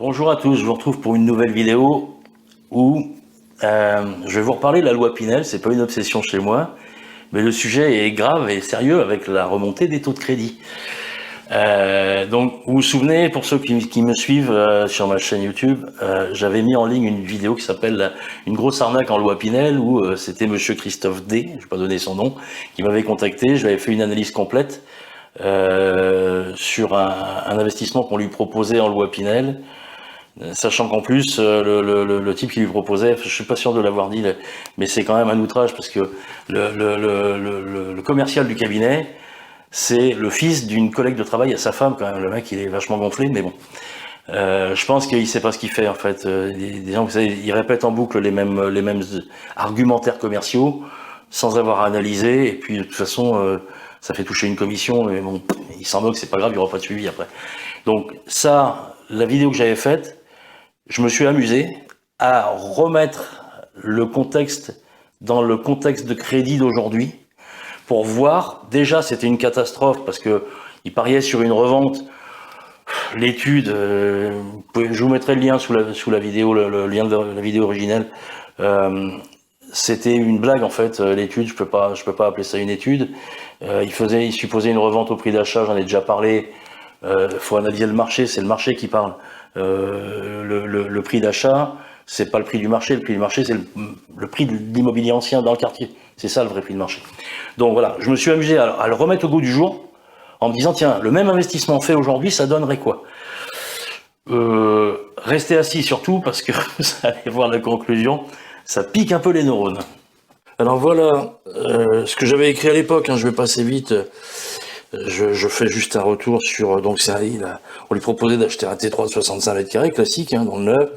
Bonjour à tous, je vous retrouve pour une nouvelle vidéo où je vais vous reparler de la loi Pinel. C'est pas une obsession chez moi, mais le sujet est grave et sérieux avec la remontée des taux de crédit. Donc vous vous souvenez, pour ceux qui me suivent sur ma chaîne YouTube, j'avais mis en ligne une vidéo qui s'appelle Une grosse arnaque en loi Pinel, où c'était monsieur Christophe D, je vais pas donner son nom, qui m'avait contacté. Je lui avais fait une analyse complète sur un investissement qu'on lui proposait en loi Pinel. Sachant qu'en plus, le type qui lui proposait, je suis pas sûr de l'avoir dit, mais c'est quand même un outrage parce que le commercial du cabinet, c'est le fils d'une collègue de travail à sa femme, quand même. Le mec, il est vachement gonflé, mais bon. Je pense qu'il sait pas ce qu'il fait, en fait. Des gens, vous savez, ils répètent en boucle les mêmes argumentaires commerciaux sans avoir analysé, et puis de toute façon, ça fait toucher une commission, mais bon, il s'en moque, c'est pas grave, il n'y aura pas de suivi après. Donc ça, la vidéo que j'avais faite, je me suis amusé à remettre le contexte dans le contexte de crédit d'aujourd'hui pour voir. Déjà, c'était une catastrophe parce que il pariait sur une revente. L'étude, je vous mettrai le lien sous la vidéo, le lien de la vidéo originelle. C'était une blague en fait, l'étude. Je peux pas appeler ça une étude. Il supposait une revente au prix d'achat. J'en ai déjà parlé. Faut analyser le marché. C'est le marché qui parle. Le prix d'achat, c'est pas le prix du marché. Le prix du marché, c'est le prix de l'immobilier ancien dans le quartier. C'est ça le vrai prix de marché. Donc voilà, je me suis amusé à le remettre au goût du jour en me disant, tiens, le même investissement fait aujourd'hui, ça donnerait quoi? Restez assis surtout parce que vous allez voir la conclusion, ça pique un peu les neurones. Alors voilà ce que j'avais écrit à l'époque, hein, je vais passer vite. Je fais juste un retour sur. Donc on lui proposait d'acheter un T3 de 65 mètres carrés classique, hein, dans le neuf,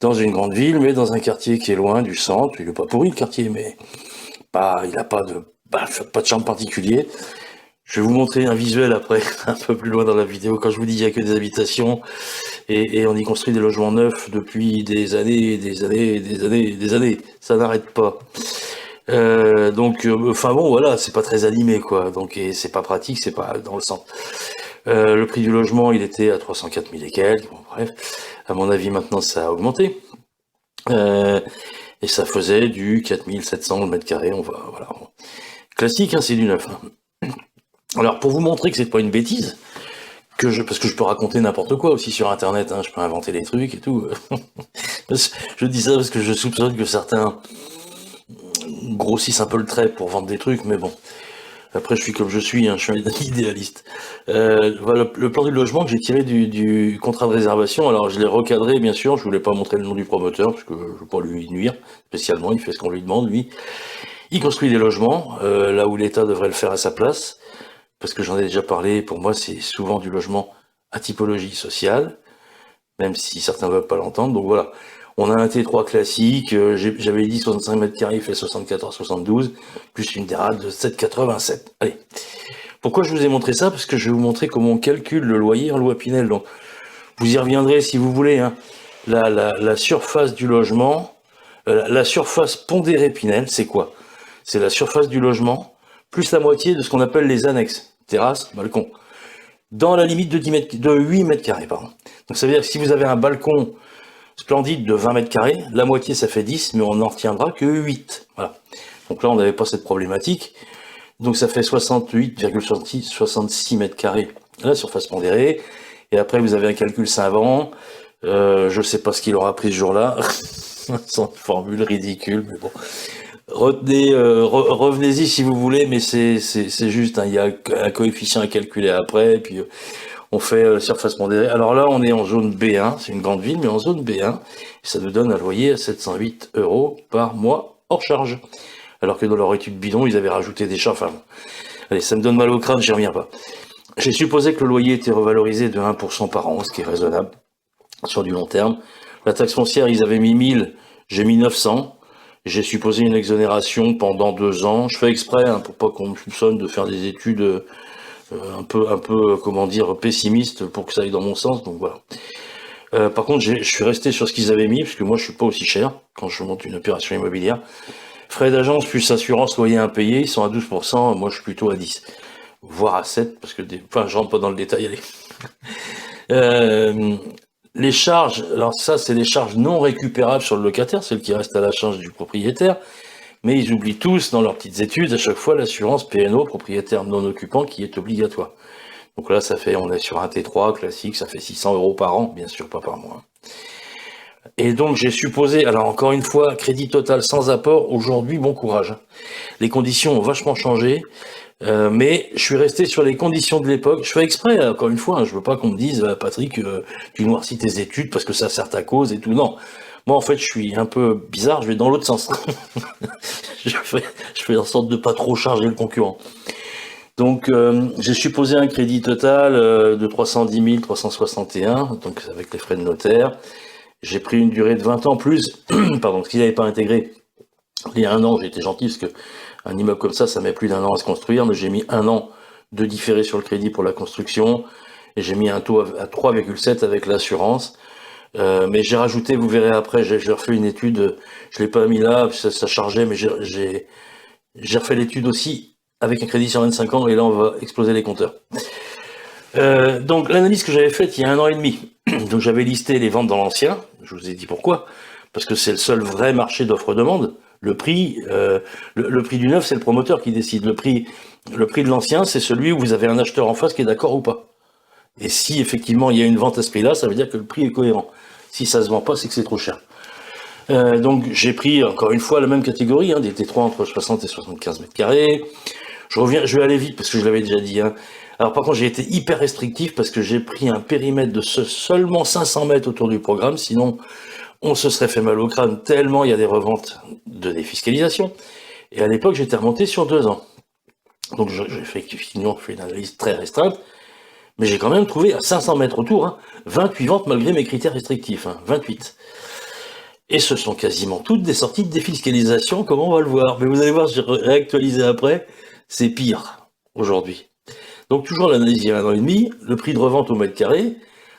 dans une grande ville, mais dans un quartier qui est loin du centre. Il n'est pas pourri le quartier, mais il n'a pas de charme particulier. Je vais vous montrer un visuel après, un peu plus loin dans la vidéo. Quand je vous dis qu'il n'y a que des habitations et on y construit des logements neufs depuis des années, ça n'arrête pas. Enfin bon, voilà, c'est pas très animé, quoi. Donc, et c'est pas pratique, c'est pas dans le centre. Le prix du logement, il était à 304 000 et quelques. Bon, bref, à mon avis, maintenant, ça a augmenté. Et ça faisait du 4700 le mètre carré. Voilà. Classique, hein, c'est du neuf. Hein. Alors, pour vous montrer que c'est pas une bêtise, parce que je peux raconter n'importe quoi aussi sur Internet, hein, je peux inventer des trucs et tout. Je dis ça parce que je soupçonne que certains grossissent un peu le trait pour vendre des trucs, mais bon. Après, je suis comme je suis, hein, je suis un idéaliste. Voilà le plan du logement que j'ai tiré du contrat de réservation. Alors, je l'ai recadré, bien sûr. Je voulais pas montrer le nom du promoteur, parce que je veux pas lui nuire spécialement. Il fait ce qu'on lui demande, lui. Il construit des logements, là où l'État devrait le faire à sa place. Parce que j'en ai déjà parlé, pour moi, c'est souvent du logement à typologie sociale, même si certains ne veulent pas l'entendre. Donc voilà, on a un T3 classique, j'avais dit 65 mètres carrés, il fait 74-72, plus une dérade de 7,87. Allez, pourquoi je vous ai montré ça? Parce que je vais vous montrer comment on calcule le loyer en loi Pinel. Donc, vous y reviendrez si vous voulez. Hein. La surface du logement, la surface pondérée Pinel, c'est quoi? C'est la surface du logement plus la moitié de ce qu'on appelle les annexes, terrasse, balcon, dans la limite de 8 mètres carrés. Pardon. Donc ça veut dire que si vous avez un balcon splendide de 20 mètres carrés, la moitié ça fait 10, mais on n'en retiendra que 8. Voilà. Donc là on n'avait pas cette problématique. Donc ça fait 68,66 mètres carrés la surface pondérée. Et après vous avez un calcul savant. Je sais pas ce qu'il aura pris ce jour-là. Sans formule ridicule, mais bon. Revenez-y si vous voulez, mais c'est juste, hein, il y a un coefficient à calculer après, et puis on fait surface pondérée. Alors là, on est en zone B1, c'est une grande ville, mais en zone B1, et ça nous donne un loyer à 708 € par mois hors charge. Alors que dans leur étude bidon, ils avaient rajouté des charges. Enfin, bon. Allez, ça me donne mal au crâne, j'y reviens pas. J'ai supposé que le loyer était revalorisé de 1% par an, ce qui est raisonnable sur du long terme. La taxe foncière, ils avaient mis 1000, j'ai mis 900. J'ai supposé une exonération pendant 2 ans. Je fais exprès, hein, pour pas qu'on me soupçonne de faire des études un peu, comment dire, pessimistes pour que ça aille dans mon sens. Donc voilà. Par contre, je suis resté sur ce qu'ils avaient mis, parce que moi, je suis pas aussi cher quand je monte une opération immobilière. Frais d'agence plus assurance loyer impayé, ils sont à 12%. Moi, je suis plutôt à 10, voire à 7, parce que enfin, je rentre pas dans le détail. Allez. Les charges, alors ça, c'est les charges non récupérables sur le locataire, celles qui restent à la charge du propriétaire. Mais ils oublient tous, dans leurs petites études, à chaque fois, l'assurance PNO, propriétaire non occupant, qui est obligatoire. Donc là, on est sur un T3 classique, ça fait 600 euros par an, bien sûr, pas par mois. Et donc, j'ai supposé, alors encore une fois, crédit total sans apport, aujourd'hui, bon courage. Les conditions ont vachement changé, mais je suis resté sur les conditions de l'époque. Je fais exprès, encore une fois, je veux pas qu'on me dise, Patrick, tu noircis tes études parce que ça sert ta cause et tout. Non. Moi, en fait, je suis un peu bizarre, je vais dans l'autre sens. je fais en sorte de pas trop charger le concurrent. Donc, j'ai supposé un crédit total de 310 361, donc avec les frais de notaire. J'ai pris une durée de 20 ans plus, pardon, ce qu'ils n'avaient pas intégré. Il y a un an, j'ai été gentil, parce que un immeuble comme ça met plus d'un an à se construire, mais j'ai mis un an de différé sur le crédit pour la construction, et j'ai mis un taux à 3,7 avec l'assurance. Mais j'ai rajouté, vous verrez après, j'ai refait une étude, je l'ai pas mis là, ça chargeait, mais j'ai refait l'étude aussi avec un crédit sur 25 ans, et là on va exploser les compteurs. Donc l'analyse que j'avais faite il y a 1 an et demi, donc j'avais listé les ventes dans l'ancien, je vous ai dit pourquoi, parce que c'est le seul vrai marché d'offre-demande. Le prix du neuf, c'est le promoteur qui décide. Le prix de l'ancien, c'est celui où vous avez un acheteur en face qui est d'accord ou pas. Et si effectivement il y a une vente à ce prix-là, ça veut dire que le prix est cohérent. Si ça se vend pas, c'est que c'est trop cher. Donc j'ai pris encore une fois la même catégorie, des T3 entre 60 et 75 mètres carrés. Je vais aller vite parce que je l'avais déjà dit. Alors par contre, j'ai été hyper restrictif parce que j'ai pris un périmètre de seulement 500 mètres autour du programme, sinon on se serait fait mal au crâne tellement il y a des reventes de défiscalisation. Et à l'époque, j'étais remonté sur 2 ans. Donc j'ai fait une analyse très restreinte, mais j'ai quand même trouvé à 500 mètres autour 28 ventes malgré mes critères restrictifs, 28. Et ce sont quasiment toutes des sorties de défiscalisation, comme on va le voir. Mais vous allez voir, j'ai réactualisé après, c'est pire aujourd'hui. Donc toujours l'analyse il y a 1 an et demi, le prix de revente au mètre carré,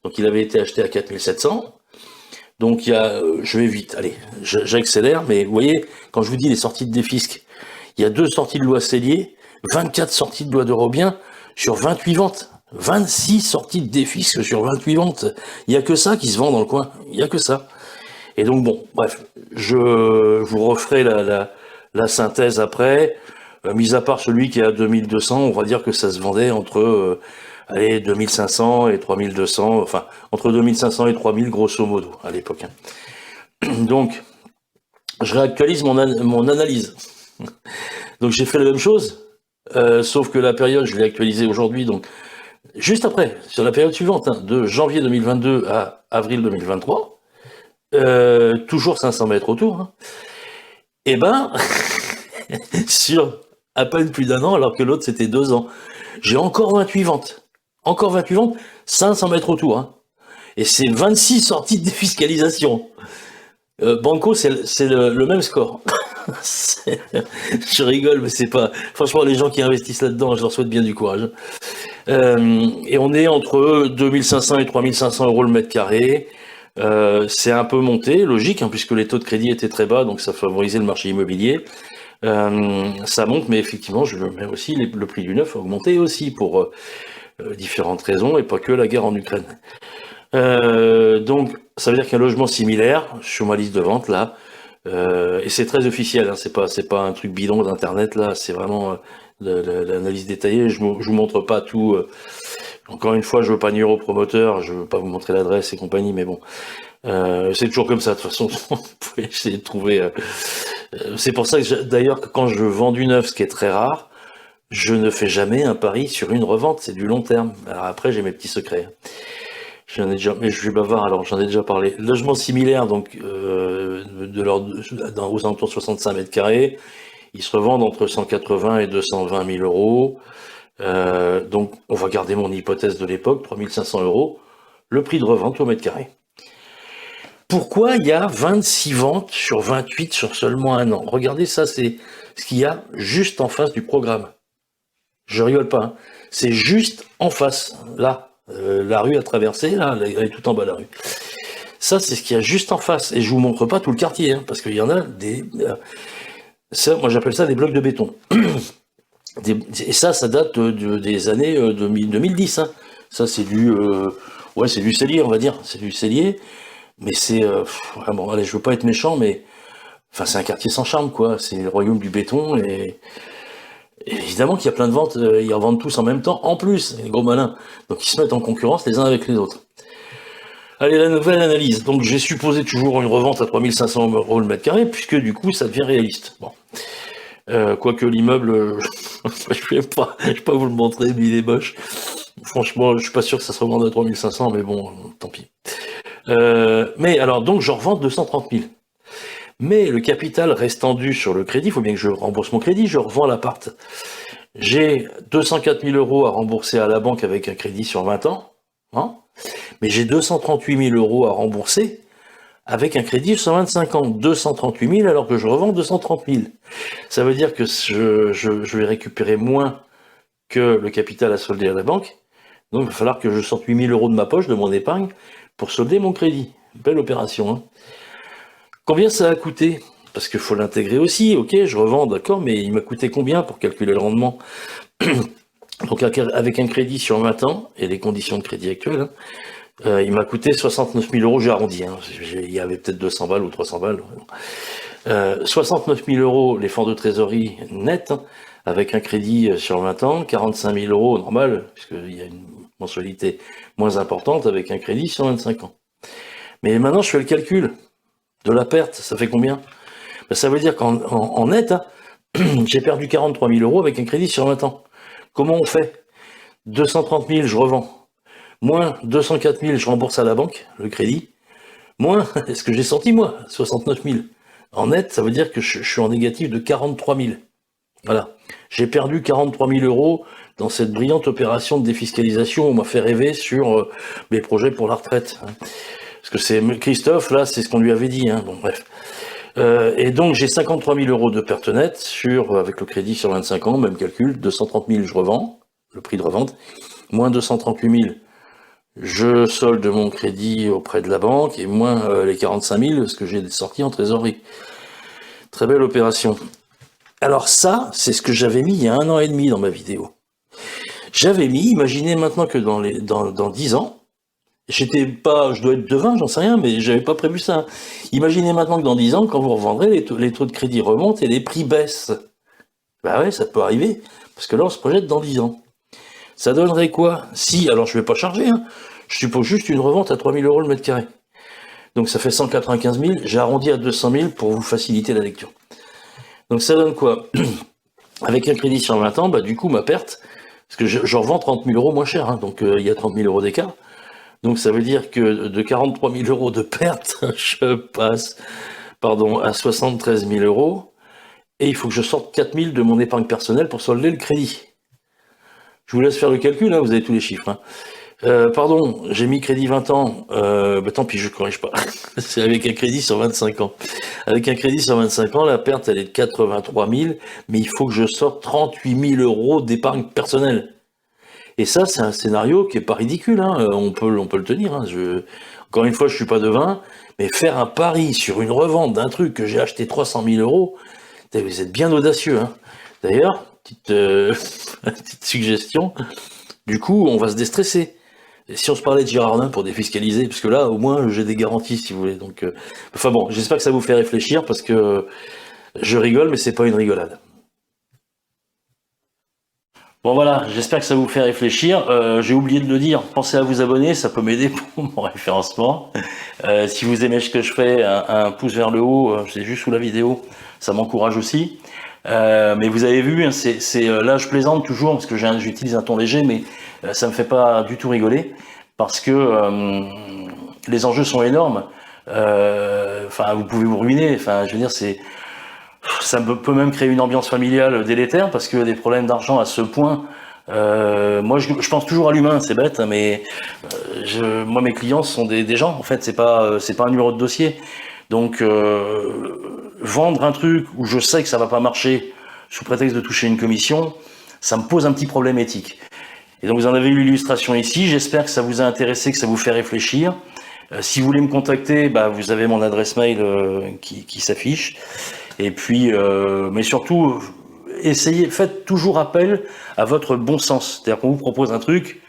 donc il avait été acheté à 4700. Donc il y a, je vais vite, allez, j'accélère, mais vous voyez, quand je vous dis les sorties de défisc, il y a 2 sorties de loi Cellier, 24 sorties de loi d'Eurobien sur 28 ventes. 26 sorties de défisc sur 28 ventes. Il n'y a que ça qui se vend dans le coin. Il n'y a que ça. Et donc bon, bref, je vous referai la synthèse après. Mis à part celui qui est à 2200, on va dire que ça se vendait entre 2500 et 3200, enfin entre 2500 et 3000 grosso modo à l'époque. Donc, je réactualise mon analyse. Donc j'ai fait la même chose, sauf que la période, je l'ai actualisée aujourd'hui, donc juste après, sur la période suivante, de janvier 2022 à avril 2023, toujours 500 mètres autour, et ben, sur à peine plus d'1 an, alors que l'autre c'était 2 ans, j'ai encore 28 ventes. Encore 28 ventes, 500 mètres autour. Et c'est 26 sorties de défiscalisation. Banco, c'est le même score. Je rigole, mais c'est pas... Franchement, les gens qui investissent là-dedans, je leur souhaite bien du courage. Et on est entre 2500 et 3500 euros le mètre carré. C'est un peu monté, logique, puisque les taux de crédit étaient très bas, donc ça favorisait le marché immobilier. Ça monte, mais effectivement, je le mets aussi, le prix du neuf a augmenté aussi pour différentes raisons, et pas que la guerre en Ukraine. Donc, ça veut dire qu'un logement similaire, sur ma liste de vente, là, et c'est très officiel, c'est pas un truc bidon d'internet, là, c'est vraiment l'analyse détaillée, je vous montre pas tout. Encore une fois, je veux pas nuire au promoteur, je veux pas vous montrer l'adresse et compagnie, mais bon, c'est toujours comme ça, de toute façon, vous pouvez essayer de trouver... c'est pour ça que, d'ailleurs, quand je vends du neuf, ce qui est très rare, je ne fais jamais un pari sur une revente, c'est du long terme. Alors après, j'ai mes petits secrets. Mais je suis bavard, alors j'en ai déjà parlé. Logement similaire, donc aux alentours de 65 mètres carrés, ils se revendent entre 180 et 220 000 euros. Donc on va garder mon hypothèse de l'époque, 3500 euros, le prix de revente au mètre carré. Pourquoi il y a 26 ventes sur 28 sur seulement 1 an? Regardez, ça c'est ce qu'il y a juste en face du programme. Je rigole pas, c'est juste en face, là. La rue à traverser, là, elle est tout en bas de la rue. Ça, c'est ce qu'il y a juste en face. Et je vous montre pas tout le quartier, parce qu'il y en a des... ça, moi, j'appelle ça des blocs de béton. Et ça date des années 2010. Ça, c'est du... Ouais, c'est du cellier, on va dire. C'est du cellier. Mais c'est... bon, allez, je veux pas être méchant, mais... Enfin, c'est un quartier sans charme, quoi. C'est le royaume du béton. Et évidemment qu'il y a plein de ventes. Ils revendent tous en même temps, en plus, les gros malins. Donc, ils se mettent en concurrence les uns avec les autres. Allez, la nouvelle analyse. Donc, j'ai supposé toujours une revente à 3500 € le mètre carré, puisque du coup, ça devient réaliste. Bon. Quoique l'immeuble, je vais pas vous le montrer, mais il est moche. Franchement, je suis pas sûr que ça se revende à 3500, mais bon, tant pis. Mais alors, donc, je revends 230 000. Mais le capital restant dû sur le crédit, il faut bien que je rembourse mon crédit, je revends l'appart. J'ai 204 000 € à rembourser à la banque avec un crédit sur 20 ans, hein, mais j'ai 238 000 € à rembourser avec un crédit sur 25 ans. 238 000 alors que je revends 230 000. Ça veut dire que je vais récupérer moins que le capital à solder à la banque. Donc il va falloir que je sorte 8 000 € de ma poche, de mon épargne, pour solder mon crédit. Belle opération, hein. Combien ça a coûté? Parce qu'il faut l'intégrer aussi, ok, je revends, d'accord, mais il m'a coûté combien pour calculer le rendement? Donc avec un crédit sur 20 ans, et les conditions de crédit actuelles, hein, il m'a coûté 69 000 €, j'ai arrondi, hein, il y avait peut-être 200 balles ou 300 balles. 69 000 € les fonds de trésorerie net, hein, avec un crédit sur 20 ans, 45 000 € normal, puisqu'il y a une mensualité moins importante avec un crédit sur 25 ans. Mais maintenant, je fais le calcul de la perte, ça fait combien? Ben, ça veut dire qu'en net, hein, j'ai perdu 43 000 € avec un crédit sur 20 ans. Comment on fait? 230 000, je revends. Moins 204 000, je rembourse à la banque, le crédit. Moins, est-ce que j'ai sorti, moi? 69 000. En net, ça veut dire que je suis en négatif de 43 000. Voilà. J'ai perdu 43 000 € dans cette brillante opération de défiscalisation. On m'a fait rêver sur mes projets pour la retraite. Hein. Parce que c'est Christophe, là, c'est ce qu'on lui avait dit. Hein. Bon, bref. Et donc, j'ai 53 000 € de perte nette avec le crédit sur 25 ans, même calcul. 230 000, je revends, le prix de revente. Moins 238 000, je solde mon crédit auprès de la banque. Et moins les 45 000, ce que j'ai sorti en trésorerie. Très belle opération. Alors ça, c'est ce que j'avais mis il y a 1 an et demi dans ma vidéo. J'avais mis, imaginez maintenant que dans 10 ans, j'étais pas, je dois être devin, j'en sais rien, mais j'avais pas prévu ça. Imaginez maintenant que dans 10 ans, quand vous revendrez, les taux de crédit remontent et les prix baissent. Bah ouais, ça peut arriver, parce que là, on se projette dans 10 ans. Ça donnerait quoi? Si, alors je vais pas charger, hein, je suppose juste une revente à 3 000 € le mètre carré. Donc ça fait 195 000, j'ai arrondi à 200 000 pour vous faciliter la lecture. Donc ça donne quoi? Avec un crédit sur 20 ans, bah du coup ma perte, parce que je revends 30 000 € moins cher, hein, donc il y a 30 000 € d'écart. Donc ça veut dire que de 43 000 € de perte, je passe à 73 000 € et il faut que je sorte 4 000 de mon épargne personnelle pour solder le crédit. Je vous laisse faire le calcul, hein, vous avez tous les chiffres. Hein. J'ai mis crédit 20 ans, tant pis, je ne corrige pas. C'est avec un crédit sur 25 ans. Avec un crédit sur 25 ans, la perte, elle est de 83 000, mais il faut que je sorte 38 000 € d'épargne personnelle. Et ça, c'est un scénario qui est pas ridicule, hein. On peut le tenir. Hein. Encore une fois, je suis pas devin, mais faire un pari sur une revente d'un truc que j'ai acheté 300 000 €, vous êtes bien audacieux. Hein. D'ailleurs, petite suggestion, du coup, on va se déstresser. Et si on se parlait de Girardin pour défiscaliser, parce que là, au moins, j'ai des garanties, si vous voulez. Donc, enfin bon, j'espère que ça vous fait réfléchir, parce que je rigole, mais c'est pas une rigolade. Bon voilà, j'espère que ça vous fait réfléchir. J'ai oublié de le dire, pensez à vous abonner, ça peut m'aider pour mon référencement. Si vous aimez ce que je fais, un pouce vers le haut, c'est juste sous la vidéo, ça m'encourage aussi. Mais vous avez vu, hein, là je plaisante toujours parce que j'utilise un ton léger, mais ça me fait pas du tout rigoler parce que les enjeux sont énormes. Enfin, vous pouvez vous ruiner. Enfin, je veux dire, ça peut même créer une ambiance familiale délétère parce que des problèmes d'argent à ce point. Moi, je pense toujours à l'humain, c'est bête, mais moi, mes clients sont des gens. En fait, c'est pas un numéro de dossier. Donc, vendre un truc où je sais que ça va pas marcher sous prétexte de toucher une commission, ça me pose un petit problème éthique. Et donc, vous en avez eu l'illustration ici. J'espère que ça vous a intéressé, que ça vous fait réfléchir. Si vous voulez me contacter, vous avez mon adresse mail qui s'affiche. Et puis, mais surtout, faites toujours appel à votre bon sens. C'est-à-dire qu'on vous propose un truc,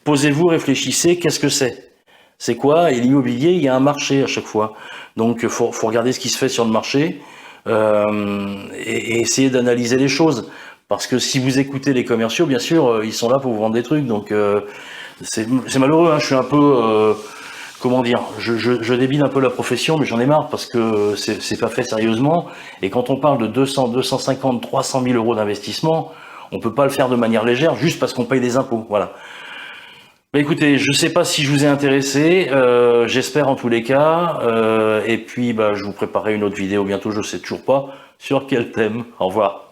posez-vous, réfléchissez, qu'est-ce que c'est? C'est quoi? Et l'immobilier, il y a un marché à chaque fois. Donc, faut regarder ce qui se fait sur le marché et essayer d'analyser les choses. Parce que si vous écoutez les commerciaux, bien sûr, ils sont là pour vous vendre des trucs. Donc, c'est malheureux. Hein, je suis un peu, comment dire, je débile un peu la profession, mais j'en ai marre parce que c'est pas fait sérieusement. Et quand on parle de 200, 250, 300 000 euros d'investissement, on peut pas le faire de manière légère juste parce qu'on paye des impôts. Voilà. Bah écoutez, je sais pas si je vous ai intéressé, j'espère en tous les cas, et puis bah, je vous préparerai une autre vidéo bientôt, je sais toujours pas sur quel thème. Au revoir.